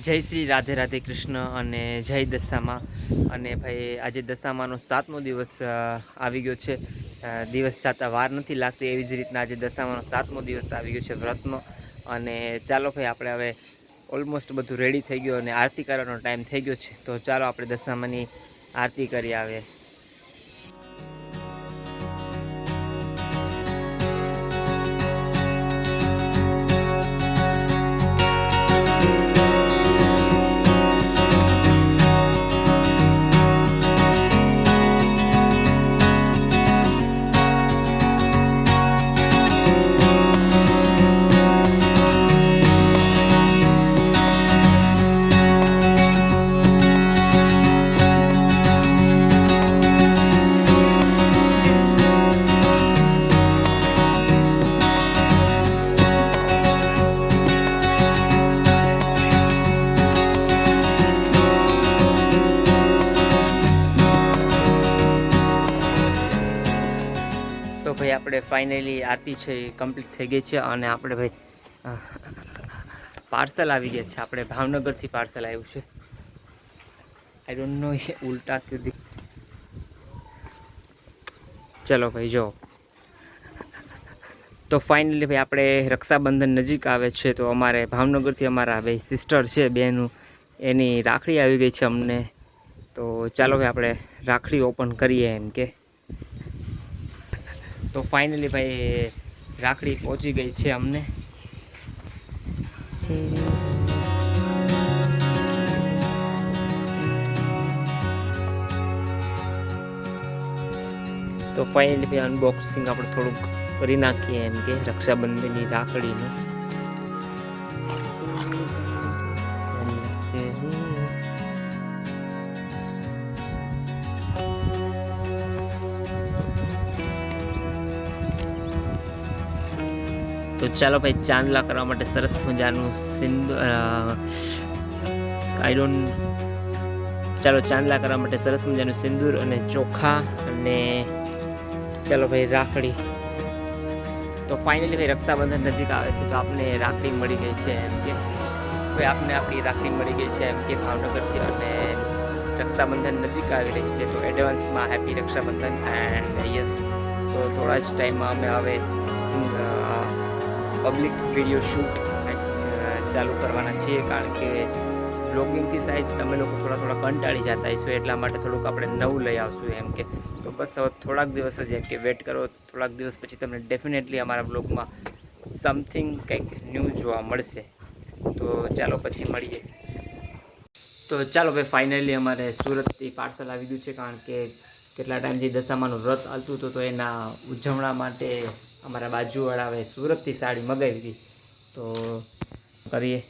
જય શ્રી રાધે રાધે કૃષ્ણ અને જય દશામાં. અને ભાઈ આજે દશામાનો 7મો દિવસ આવી ગયો છે. દિવસ છાતા વાર નથી લાગતી, એવી જ રીતના આજે દશામાનો 7મો દિવસ આવી ગયો છે વ્રતનો. અને ચાલો ભાઈ આપણે હવે ઓલમોસ્ટ બધું રેડી થઈ ગયું અને આરતી કરવાનો ટાઈમ થઈ ગયો છે. તો ચાલો આપણે દશામાની આરતી કરી આવીએ. તો ભાઈ આપણે ફાઇનલી આરતી છે એ કમ્પ્લીટ થઈ ગઈ છે. અને આપણે ભાઈ પાર્સલ આવી ગયા છે. આપણે ભાવનગરથી પાર્સલ આવ્યું છે. આઈ ડોન્ટ નો એ ઉલટા સુધી. ચલો ભાઈ જો, તો ફાઇનલી ભાઈ આપણે રક્ષાબંધન નજીક આવે છે. તો અમારે ભાવનગરથી અમારા ભાઈ સિસ્ટર છે બેનું, એની રાખડી આવી ગઈ છે અમને. તો ચાલો ભાઈ આપણે રાખડી ઓપન કરીએ એમ કે. તો ફાઇનલી ભાઈ રાખડી પહોંચી ગઈ છે અમને. તો ફાઇનલી ભાઈ અનબોક્સિંગ આપણે થોડુંક કરી નાખીએ એમ કે રક્ષાબંધનની રાખડીનું. તો ચાલો ભાઈ ચાંદલા કરવા માટે સરસ મજાનું સિંદૂર ચાલો ચાંદલા કરવા માટે સરસ મજાનું સિંદૂર અને ચોખા અને ચાલો ભાઈ રાખડી. તો ફાઇનલી ભાઈ રક્ષાબંધન નજીક આવે છે તો આપને રાખડી મળી ગઈ છે એમ કે. ભાઈ આપને આપણી રાખડી મળી ગઈ છે એમ કે ભાવનગરથી. અને રક્ષાબંધન નજીક આવી રહી છે તો એડવાન્સમાં હેપી રક્ષાબંધન. એન્ડ યસ, તો થોડા જ ટાઈમમાં અમે હવે પબ્લિક વિડીયો શૂટ ચાલુ કરવાના છીએ. કારણ કે બ્લોગિંગથી સાઈડ તમે લોકો થોડા કંટાળી જતા હશો, એટલા માટે થોડુંક આપણે નવું લઈ આવશું એમ કે. તો બસ હવે થોડાક દિવસ જ એમ કે વેટ કરો. થોડાક દિવસ પછી તમને ડેફિનેટલી અમારા બ્લોગમાં સમથિંગ કંઈક ન્યૂ જોવા મળશે. તો ચાલો પછી મળીએ. તો ચાલો ભાઈ ફાઇનલી અમારે સુરતથી પાર્સલ આવી ગયું છે. કારણ કે કેટલા ટાઈમથી દશામાનું વ્રત હાલતું હતું, તો એના ઉજવણા માટે અમારા બાજુવાળાએ સુરતથી સાડી મગાવી હતી. તો કરીએ.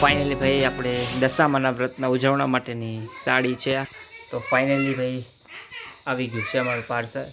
ફાઇનલી ભાઈ આપણે દશામાના વ્રતના ઉજવણા માટેની સાડી છે. તો ફાઇનલી ભાઈ આવી ગયું છે અમારું પાર્સલ.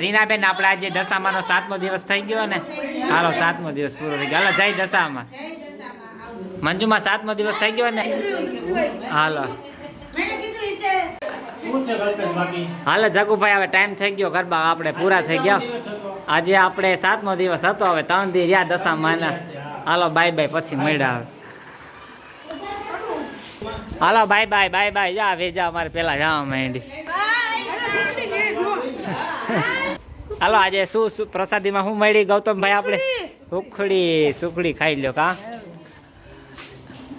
રીનાબેન આપણે આજે દશામાનો 7મો દિવસ થઈ ગયો ને, હાલો 7મો દિવસ પૂરો થઈ ગયો. હાલો જય દશામાં. મંજુમાં 7મો દિવસ થઈ ગયો ને, હાલો હાલો જગુભાઈ હવે ટાઈમ થઈ ગયો, ગરબા આપણે પૂરા થઈ ગયા. આજે આપણે 7મો દિવસ હતો, હવે 3 દી રહ્યા દશામાના. હાલો બાય બાય, પછી મળ્યા હવે. હાલો બાય બાય બાય બાય. જા વેજા અમારે પેલા જવા માંડી. હાલો આજે શું પ્રસાદીમાં શું મળી ગૌતમભાઈ? આપણે સુખડી ખાઈ લ્યો કા.